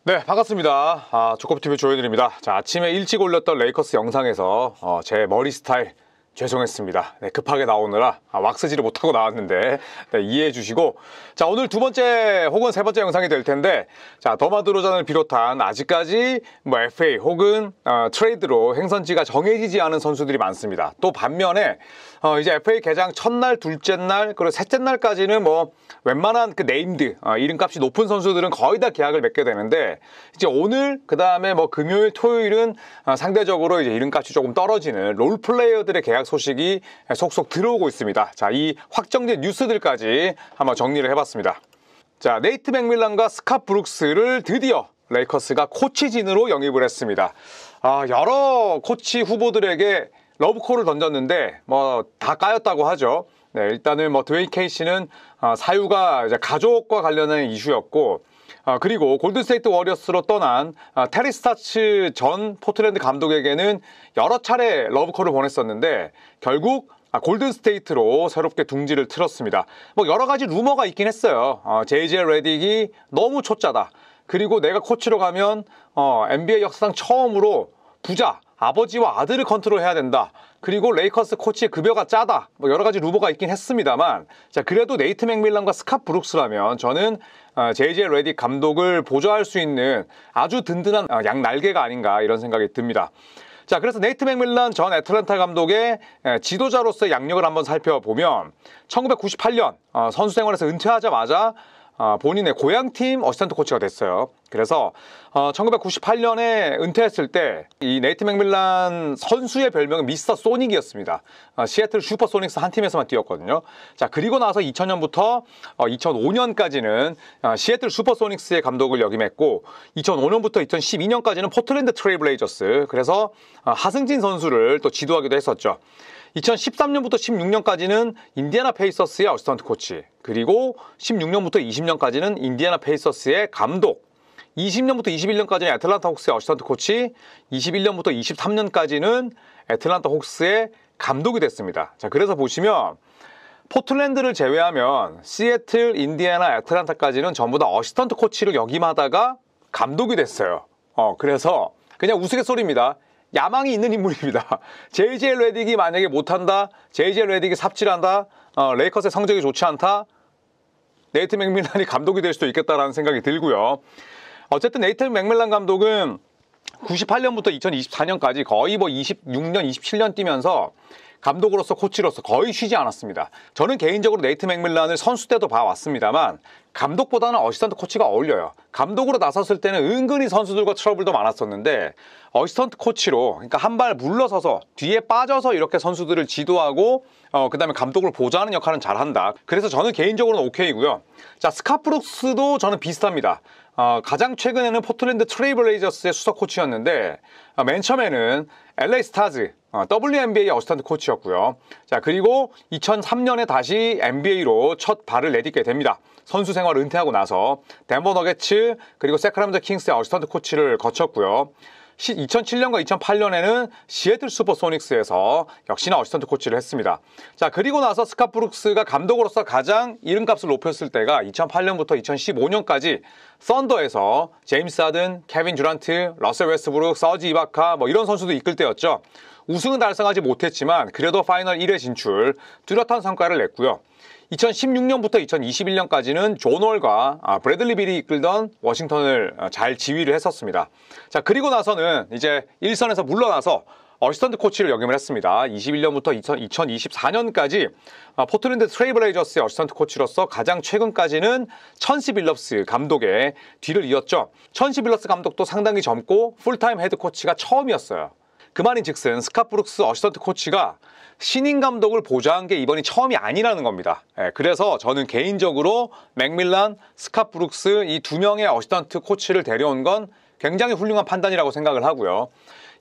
네, 반갑습니다. 조커피TV 조현일입니다. 자, 아침에 일찍 올렸던 레이커스 영상에서 제 머리 스타일 죄송했습니다. 네, 급하게 나오느라 왁스지를 못하고 나왔는데 네, 이해해 주시고, 자, 오늘 두 번째 혹은 세 번째 영상이 될 텐데, 자, 더마드로잔을 비롯한 아직까지 FA 혹은 트레이드로 행선지가 정해지지 않은 선수들이 많습니다. 또 반면에 이제 FA 개장 첫날, 둘째 날, 그리고 셋째 날까지는 웬만한 그 네임드, 이름값이 높은 선수들은 거의 다 계약을 맺게 되는데, 이제 오늘, 그 다음에 금요일, 토요일은 상대적으로 이제 이름값이 조금 떨어지는 롤 플레이어들의 계약 소식이 속속 들어오고 있습니다. 자, 이 확정된 뉴스들까지 한번 정리를 해봤습니다. 자, 네이트 맥밀런과 스캇 브룩스를 드디어 레이커스가 코치진으로 영입을 했습니다. 여러 코치 후보들에게 러브콜을 던졌는데 다 까였다고 하죠. 네, 일단은 드웨인 케이시는 사유가 이제 가족과 관련한 이슈였고, 그리고 골든스테이트 워리어스로 떠난 테리 스타츠 전 포틀랜드 감독에게는 여러 차례 러브콜을 보냈었는데 결국 골든스테이트로 새롭게 둥지를 틀었습니다. 여러 가지 루머가 있긴 했어요. JJ 레딕이 너무 초짜다. 그리고 내가 코치로 가면 NBA 역사상 처음으로 부자, 아버지와 아들을 컨트롤해야 된다. 그리고 레이커스 코치의 급여가 짜다. 여러 가지 루머가 있긴 했습니다만, 자, 그래도 네이트 맥밀런과 스캇 브룩스라면 저는 JJ 레딕 감독을 보좌할 수 있는 아주 든든한 양날개가 아닌가 이런 생각이 듭니다. 자, 그래서 네이트 맥밀런 전 애틀랜타 감독의 지도자로서의 양력을 한번 살펴보면 1998년 선수 생활에서 은퇴하자마자 본인의 고향팀 어시스턴트 코치가 됐어요. 그래서 1998년에 은퇴했을 때 이 네이트 맥밀런 선수의 별명은 미스터 소닉이었습니다. 시애틀 슈퍼소닉스 한 팀에서만 뛰었거든요. 자, 그리고 나서 2000년부터 2005년까지는 시애틀 슈퍼소닉스의 감독을 역임했고, 2005년부터 2012년까지는 포틀랜드 트레일 블레이저스, 그래서 하승진 선수를 또 지도하기도 했었죠. 2013년부터 16년까지는 인디애나 페이서스의 어시스턴트 코치, 그리고 16년부터 20년까지는 인디애나 페이서스의 감독, 20년부터 21년까지는 애틀랜타 호크스의 어시스턴트 코치, 21년부터 23년까지는 애틀랜타 호크스의 감독이 됐습니다. 자, 그래서 보시면 포틀랜드를 제외하면 시애틀, 인디애나, 애틀랜타까지는 전부 다 어시스턴트 코치를 역임하다가 감독이 됐어요. 그래서 그냥 우스갯소리입니다. 야망이 있는 인물입니다. JJ 레딕이 만약에 못한다, JJ 레딕이 삽질한다, 레이커스의 성적이 좋지 않다, 네이트 맥밀런이 감독이 될 수도 있겠다라는 생각이 들고요. 어쨌든 네이트 맥밀런 감독은 98년부터 2024년까지 거의 26년, 27년 뛰면서 감독으로서 코치로서 거의 쉬지 않았습니다. 저는 개인적으로 네이트 맥밀런을 선수 때도 봐왔습니다만 감독보다는 어시스턴트 코치가 어울려요. 감독으로 나섰을 때는 은근히 선수들과 트러블도 많았었는데 어시스턴트 코치로, 그러니까 한 발 물러서서 뒤에 빠져서 이렇게 선수들을 지도하고 그 다음에 감독을 보좌하는 역할은 잘한다. 그래서 저는 개인적으로는 오케이고요. 자, 스캇 브룩스도 저는 비슷합니다. 가장 최근에는 포틀랜드 트레일 블레이저스의 수석 코치였는데 맨 처음에는 LA 스타즈 WNBA 어시스턴트 코치였고요. 자, 그리고 2003년에 다시 NBA로 첫 발을 내딛게 됩니다. 선수 생활을 은퇴하고 나서 덴버 너게츠 그리고 세크라멘토 킹스의 어시스턴트 코치를 거쳤고요. 2007년과 2008년에는 시애틀 슈퍼소닉스에서 역시나 어시스턴트 코치를 했습니다. 자, 그리고 나서 스캇 브룩스가 감독으로서 가장 이름값을 높였을 때가 2008년부터 2015년까지 썬더에서 제임스 하든, 케빈 듀란트, 러셀 웨스트브룩, 서지 이바카 이런 선수도 이끌 때였죠. 우승은 달성하지 못했지만 그래도 파이널 1회 진출, 뚜렷한 성과를 냈고요. 2016년부터 2021년까지는 존 월과 브래들리 빌이 이끌던 워싱턴을 잘 지휘를 했었습니다. 자, 그리고 나서는 이제 일선에서 물러나서 어시스턴트 코치를 역임을 했습니다. 21년부터 2024년까지 포틀랜드 트레일 블레이저스의 어시스턴트 코치로서 가장 최근까지는 천시 빌럽스 감독의 뒤를 이었죠. 천시 빌럽스 감독도 상당히 젊고 풀타임 헤드 코치가 처음이었어요. 그 말인즉슨 스캇 브룩스 어시스턴트 코치가 신인 감독을 보좌한 게 이번이 처음이 아니라는 겁니다. 그래서 저는 개인적으로 맥밀런, 스캇 브룩스 이 두 명의 어시스턴트 코치를 데려온 건 굉장히 훌륭한 판단이라고 생각을 하고요.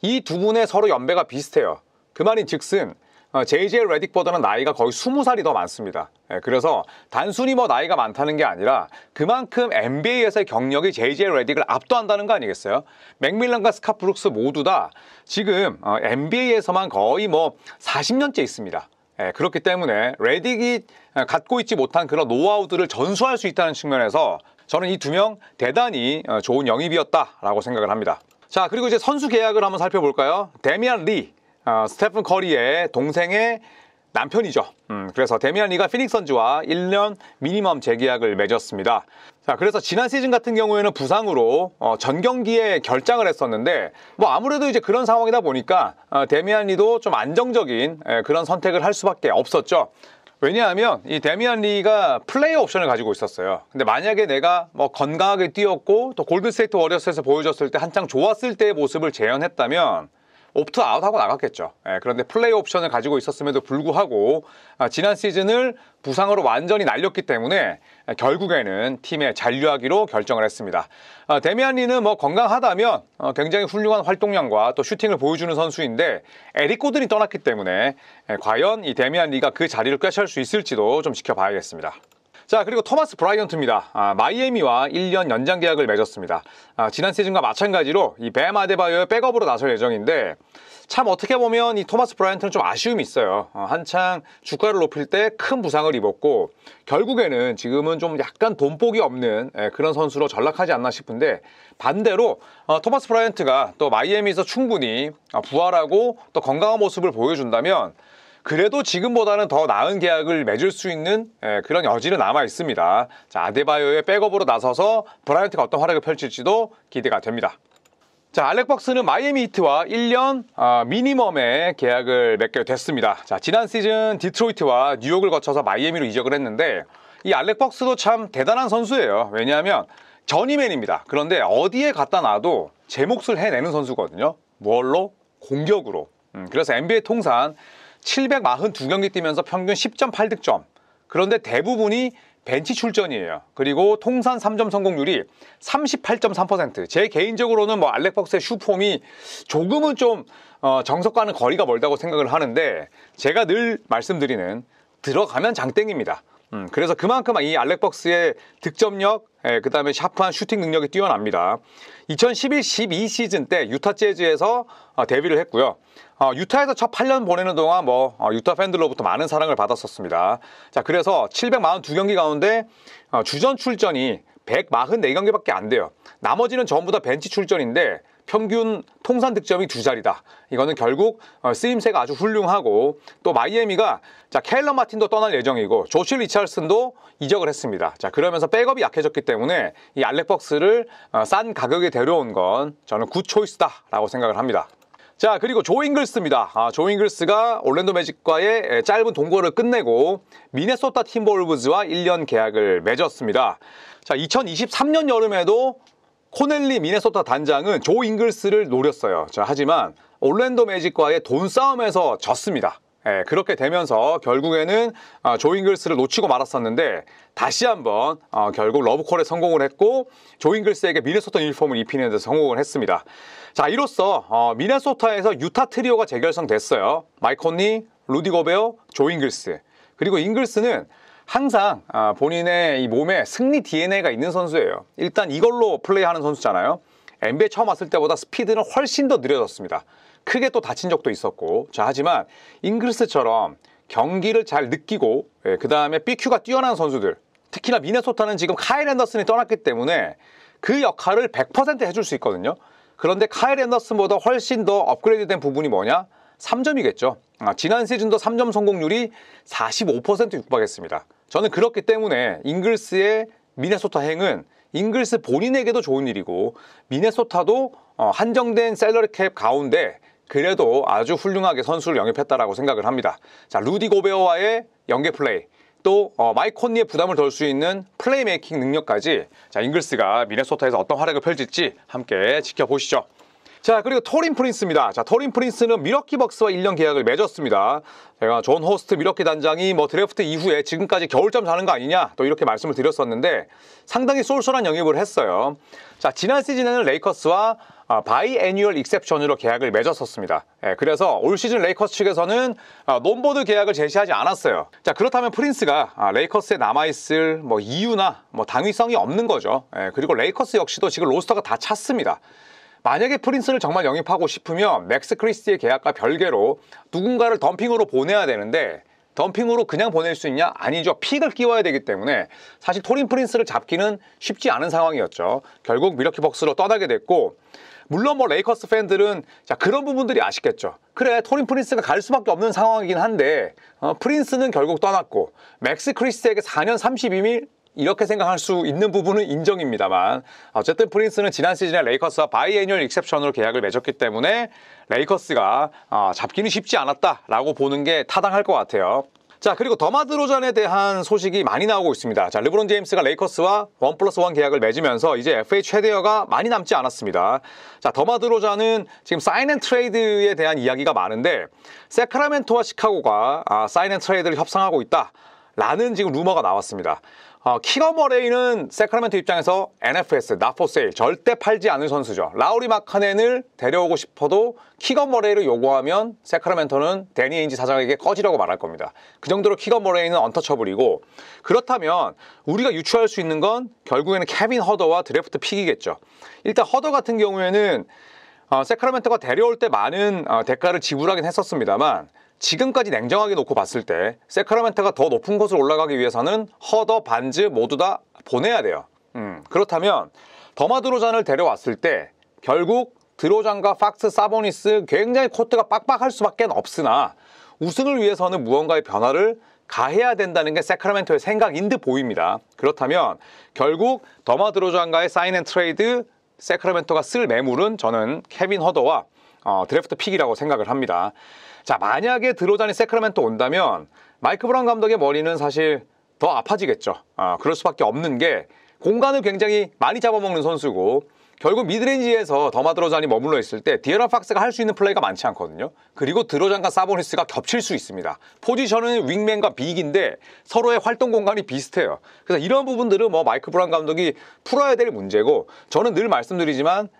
이 두 분의 서로 연배가 비슷해요. 그 말인즉슨 JJ 레딕보다는 나이가 거의 20살이 더 많습니다. 그래서 단순히 나이가 많다는 게 아니라 그만큼 NBA에서의 경력이 JJ 레딕을 압도한다는 거 아니겠어요? 맥밀런과 스캇 브룩스 모두 다 지금 NBA에서만 거의 40년째 있습니다. 그렇기 때문에 레딕이 갖고 있지 못한 그런 노하우들을 전수할 수 있다는 측면에서 저는 이 두 명 대단히 좋은 영입이었다라고 생각을 합니다. 자, 그리고 이제 선수 계약을 한번 살펴볼까요? 데미안 리, 스테픈 커리의 동생의 남편이죠. 그래서 데미안 리가 피닉스 선즈와 1년 미니멈 재계약을 맺었습니다. 자, 그래서 지난 시즌 같은 경우에는 부상으로 전 경기에 결장을 했었는데 뭐 아무래도 이제 그런 상황이다 보니까 데미안 리도 좀 안정적인 그런 선택을 할 수밖에 없었죠. 왜냐하면 이 데미안 리가 플레이어 옵션을 가지고 있었어요. 근데 만약에 내가 뭐 건강하게 뛰었고 또 골든스테이트 워리어스에서 보여줬을 때 한창 좋았을 때의 모습을 재현했다면 옵트 아웃하고 나갔겠죠. 그런데 플레이어 옵션을 가지고 있었음에도 불구하고 지난 시즌을 부상으로 완전히 날렸기 때문에 결국에는 팀에 잔류하기로 결정을 했습니다. 데미안 리는 뭐 건강하다면 굉장히 훌륭한 활동량과 또 슈팅을 보여주는 선수인데 에릭 고든이 떠났기 때문에 과연 이 데미안 리가 그 자리를 꿰찰 수 있을지도 좀 지켜봐야겠습니다. 자, 그리고 토마스 브라이언트입니다. 마이애미와 1년 연장 계약을 맺었습니다. 지난 시즌과 마찬가지로 이 뱀 아데바요의 백업으로 나설 예정인데 참 어떻게 보면 이 토마스 브라이언트는 좀 아쉬움이 있어요. 한창 주가를 높일 때 큰 부상을 입었고 결국에는 지금은 좀 약간 돈복이 없는 그런 선수로 전락하지 않나 싶은데 반대로 토마스 브라이언트가 또 마이애미에서 충분히 부활하고 또 건강한 모습을 보여준다면 그래도 지금보다는 더 나은 계약을 맺을 수 있는 그런 여지는 남아 있습니다. 자, 아데바요의 백업으로 나서서 브라이언트가 어떤 활약을 펼칠지도 기대가 됩니다. 자, 알렉 벅스는 마이애미 히트와 1년 미니멈의 계약을 맺게 됐습니다. 자, 지난 시즌 디트로이트와 뉴욕을 거쳐서 마이애미로 이적을 했는데 이 알렉 벅스도 참 대단한 선수예요. 왜냐하면 전이맨입니다. 그런데 어디에 갖다 놔도 제 몫을 해내는 선수거든요. 뭘로? 공격으로. 그래서 NBA 통산 742경기 뛰면서 평균 10.8득점. 그런데 대부분이 벤치 출전이에요. 그리고 통산 3점 성공률이 38.3%. 제 개인적으로는 뭐 알렉 벅스의 슈폼이 조금은 좀 정석과는 거리가 멀다고 생각을 하는데 제가 늘 말씀드리는 들어가면 장땡입니다. 그래서 그만큼 이 알렉 벅스의 득점력, 그 다음에 샤프한 슈팅 능력이 뛰어납니다. 2011-12 시즌 때 유타 재즈에서 데뷔를 했고요. 유타에서 첫 8년 보내는 동안 유타 팬들로부터 많은 사랑을 받았었습니다. 자, 그래서 742경기 가운데 주전 출전이 144경기밖에 안 돼요. 나머지는 전부 다 벤치 출전인데 평균 통산 득점이 2자리다. 이거는 결국 쓰임새가 아주 훌륭하고 또 마이애미가 케일러 마틴도 떠날 예정이고 조시 리찰슨도 이적을 했습니다. 자, 그러면서 백업이 약해졌기 때문에 이 알렉 벅스를 싼 가격에 데려온 건 저는 굿 초이스다라고 생각을 합니다. 자, 그리고 조 잉글스입니다. 조 잉글스가 올랜도 매직과의 짧은 동거를 끝내고 미네소타 팀버울브즈와 1년 계약을 맺었습니다. 자, 2023년 여름에도 코넬리 미네소타 단장은 조 잉글스를 노렸어요. 자, 하지만 올랜도 매직과의 돈 싸움에서 졌습니다. 그렇게 되면서 결국에는 조 잉글스를 놓치고 말았었는데 다시 한번 결국 러브콜에 성공을 했고 조 잉글스에게 미네소타 유니폼을 입히는 데 성공을 했습니다. 자, 이로써 미네소타에서 유타 트리오가 재결성됐어요. 마이크 콘리, 루디 고베어, 조 잉글스. 그리고 잉글스는 항상 본인의 이 몸에 승리 DNA가 있는 선수예요. 일단 이걸로 플레이하는 선수잖아요. NBA 처음 왔을 때보다 스피드는 훨씬 더 느려졌습니다. 크게 또 다친 적도 있었고. 자, 하지만 잉글스처럼 경기를 잘 느끼고 그 다음에 BQ가 뛰어난 선수들, 특히나 미네소타는 지금 카일 앤더슨이 떠났기 때문에 그 역할을 100% 해줄 수 있거든요. 그런데 카일 앤더슨보다 훨씬 더 업그레이드된 부분이 뭐냐? 3점이겠죠. 지난 시즌도 3점 성공률이 45% 육박했습니다. 저는 그렇기 때문에 잉글스의 미네소타 행은 잉글스 본인에게도 좋은 일이고 미네소타도 한정된 셀러리 캡 가운데 그래도 아주 훌륭하게 선수를 영입했다라고 생각을 합니다. 자, 루디 고베어와의 연계 플레이, 또 마이크 콘리의 부담을 덜 수 있는 플레이메이킹 능력까지 자, 잉글스가 미네소타에서 어떤 활약을 펼칠지 함께 지켜보시죠. 자, 그리고 토린 프린스입니다. 자, 토린 프린스는 밀워키 벅스와 1년 계약을 맺었습니다. 제가 존 호스트 밀워키 단장이 드래프트 이후에 지금까지 겨울잠 자는 거 아니냐 또 이렇게 말씀을 드렸었는데 상당히 쏠쏠한 영입을 했어요. 자, 지난 시즌에는 레이커스와 바이애뉴얼 익셉션으로 계약을 맺었었습니다. 그래서 올 시즌 레이커스 측에서는 논보드 계약을 제시하지 않았어요. 자, 그렇다면 프린스가 레이커스에 남아있을 이유나 당위성이 없는 거죠. 그리고 레이커스 역시도 지금 로스터가 다 찼습니다. 만약에 프린스를 정말 영입하고 싶으면 맥스 크리스티의 계약과 별개로 누군가를 덤핑으로 보내야 되는데 덤핑으로 그냥 보낼 수 있냐? 아니죠. 픽을 끼워야 되기 때문에 사실 토린 프린스를 잡기는 쉽지 않은 상황이었죠. 결국 밀워키 벅스로 떠나게 됐고, 물론 뭐 레이커스 팬들은 자 그런 부분들이 아쉽겠죠. 그래, 토린 프린스가 갈 수밖에 없는 상황이긴 한데 프린스는 결국 떠났고 맥스 크리스에게 4년 32밀 이렇게 생각할 수 있는 부분은 인정입니다만, 어쨌든 프린스는 지난 시즌에 레이커스와 바이애뉴얼 익셉션으로 계약을 맺었기 때문에 레이커스가 잡기는 쉽지 않았다라고 보는 게 타당할 것 같아요. 자, 그리고 더마 드로잔에 대한 소식이 많이 나오고 있습니다. 자, 르브론 제임스가 레이커스와 1+1 계약을 맺으면서 이제 FA 최대여가 많이 남지 않았습니다. 자, 더마 드로잔은 지금 사인 앤 트레이드에 대한 이야기가 많은데, 세크라멘토와 시카고가 사인 앤 트레이드를 협상하고 있다라는 지금 루머가 나왔습니다. 키건 머레이는 세크라멘토 입장에서 NFS, not for sale, 절대 팔지 않을 선수죠. 라우리 마카넨을 데려오고 싶어도 키건 머레이를 요구하면 세크라멘토는 데니 에인지 사장에게 꺼지라고 말할 겁니다. 그 정도로 키건 머레이는 언터처블이고, 그렇다면 우리가 유추할 수 있는 건 결국에는 케빈 허더와 드래프트 픽이겠죠. 일단 허더 같은 경우에는 세크라멘토가 데려올 때 많은 대가를 지불하긴 했었습니다만, 지금까지 냉정하게 놓고 봤을 때 세크라멘토가 더 높은 곳을 올라가기 위해서는 허더, 반즈 모두 다 보내야 돼요. 그렇다면 더마 드로잔을 데려왔을 때 결국 드로잔과 팍스, 사보니스 굉장히 코트가 빡빡할 수밖에 없으나 우승을 위해서는 무언가의 변화를 가해야 된다는 게 세크라멘토의 생각인 듯 보입니다. 그렇다면 결국 더마 드로잔과의 사인 앤 트레이드, 세크라멘토가 쓸 매물은 저는 케빈 허더와 드래프트 픽이라고 생각을 합니다. 자, 만약에 드로잔이 세크라멘토 온다면 마이크 브라운 감독의 머리는 사실 더 아파지겠죠. 그럴 수밖에 없는 게 공간을 굉장히 많이 잡아먹는 선수고, 결국 미드레인지에서 더마 드로잔이 머물러 있을 때 디에런 팍스가 할 수 있는 플레이가 많지 않거든요. 그리고 드로잔과 사보니스가 겹칠 수 있습니다. 포지션은 윙맨과 빅인데 서로의 활동 공간이 비슷해요. 그래서 이런 부분들은 뭐 마이크 브라운 감독이 풀어야 될 문제고, 저는 늘 말씀드리지만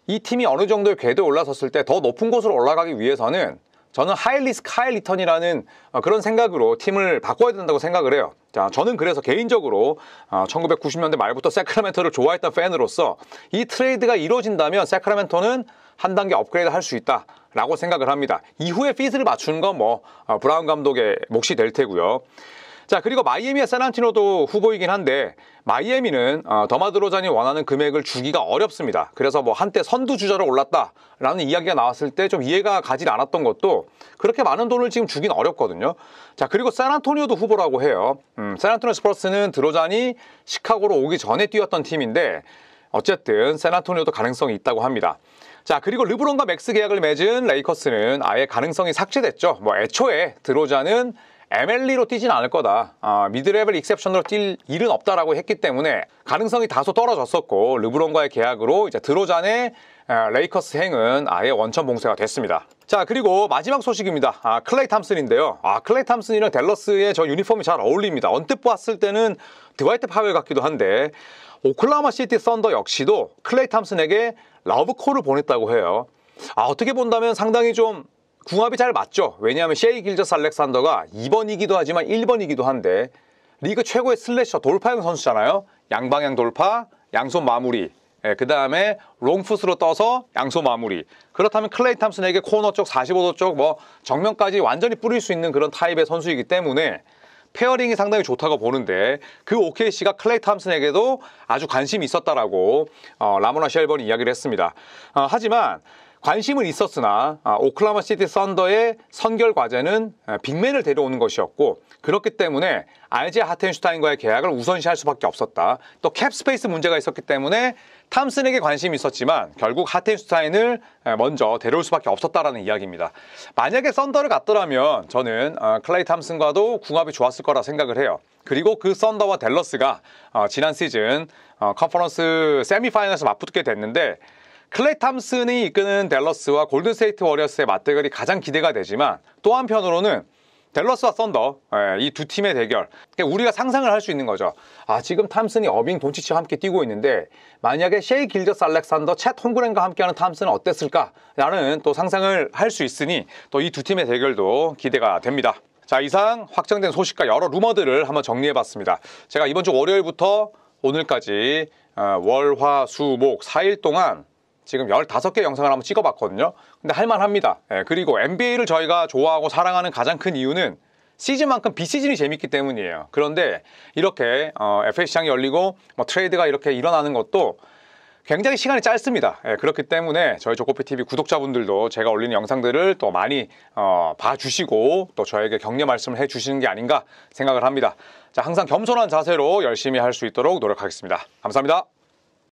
이 팀이 어느 정도의 궤도에 올라섰을 때 더 높은 곳으로 올라가기 위해서는 저는 하이 리스크 하이 리턴이라는 그런 생각으로 팀을 바꿔야 된다고 생각을 해요. 자, 저는 그래서 개인적으로 1990년대 말부터 세크라멘토를 좋아했던 팬으로서 이 트레이드가 이루어진다면 세크라멘토는 한 단계 업그레이드 할 수 있다라고 생각을 합니다. 이후에 핏을 맞추는 건 뭐 브라운 감독의 몫이 될 테고요. 자, 그리고 마이애미와 샌안토니오도 후보이긴 한데, 마이애미는 더마 드로잔이 원하는 금액을 주기가 어렵습니다. 그래서 뭐 한때 선두주자로 올랐다라는 이야기가 나왔을 때 좀 이해가 가지 않았던 것도, 그렇게 많은 돈을 지금 주긴 어렵거든요. 자, 그리고 샌안토니오도 후보라고 해요. 샌안토니오 스퍼스는 드로잔이 시카고로 오기 전에 뛰었던 팀인데 어쨌든 샌안토니오도 가능성이 있다고 합니다. 자, 그리고 르브론과 맥스 계약을 맺은 레이커스는 아예 가능성이 삭제됐죠. 뭐 애초에 드로잔은 MLE로 뛰진 않을 거다, 미드레벨 익셉션으로 뛸 일은 없다라고 했기 때문에 가능성이 다소 떨어졌었고, 르브론과의 계약으로 이제 드로잔의 레이커스 행은 아예 원천 봉쇄가 됐습니다. 자, 그리고 마지막 소식입니다. 클레이 탐슨인데요. 클레이 탐슨이랑 댈러스의 저 유니폼이 잘 어울립니다. 언뜻 봤을 때는 드와이트 파웰 같기도 한데, 오클라호마 시티 썬더 역시도 클레이 탐슨에게 러브콜을 보냈다고 해요. 어떻게 본다면 상당히 좀 궁합이 잘 맞죠. 왜냐하면 셰이 길저스 알렉산더가 2번이기도 하지만 1번이기도 한데 리그 최고의 슬래셔 돌파형 선수잖아요. 양방향 돌파, 양손 마무리, 그 다음에 롱풋으로 떠서 양손 마무리. 그렇다면 클레이 탐슨에게 코너 쪽, 45도 쪽, 뭐 정면까지 완전히 뿌릴 수 있는 그런 타입의 선수이기 때문에 페어링이 상당히 좋다고 보는데, 그 OKC가 클레이 탐슨에게도 아주 관심이 있었다라고 라모나 쉘번이 이야기를 했습니다. 하지만 관심은 있었으나 오클라호마 시티 썬더의 선결 과제는 빅맨을 데려오는 것이었고, 그렇기 때문에 RJ 하텐슈타인과의 계약을 우선시할 수밖에 없었다. 또 캡스페이스 문제가 있었기 때문에 탐슨에게 관심이 있었지만 결국 하텐슈타인을 먼저 데려올 수밖에 없었다라는 이야기입니다. 만약에 썬더를 갔더라면 저는 클레이 탐슨과도 궁합이 좋았을 거라 생각을 해요. 그리고 그 썬더와 댈러스가 지난 시즌 컨퍼런스 세미파이널에서 맞붙게 됐는데, 클레이 탐슨이 이끄는 댈러스와 골든스테이트 워리어스의 맞대결이 가장 기대가 되지만, 또 한편으로는 댈러스와 썬더, 이 두 팀의 대결, 우리가 상상을 할 수 있는 거죠. 지금 탐슨이 어빙 돈치치와 함께 뛰고 있는데 만약에 셰이 길저스 알렉산더, 챗 홈그랜과 함께하는 탐슨은 어땠을까라는 또 상상을 할 수 있으니 또 이 두 팀의 대결도 기대가 됩니다. 자, 이상 확정된 소식과 여러 루머들을 한번 정리해봤습니다. 제가 이번 주 월요일부터 오늘까지 월, 화, 수, 목 4일 동안 지금 15개 영상을 한번 찍어봤거든요. 근데 할만합니다. 그리고 NBA를 저희가 좋아하고 사랑하는 가장 큰 이유는 시즌만큼 비시즌이 재밌기 때문이에요. 그런데 이렇게 FA 시장이 열리고 뭐 트레이드가 이렇게 일어나는 것도 굉장히 시간이 짧습니다. 그렇기 때문에 저희 조코피TV 구독자분들도 제가 올리는 영상들을 또 많이 봐주시고 또 저에게 격려 말씀을 해주시는 게 아닌가 생각을 합니다. 자, 항상 겸손한 자세로 열심히 할 수 있도록 노력하겠습니다. 감사합니다.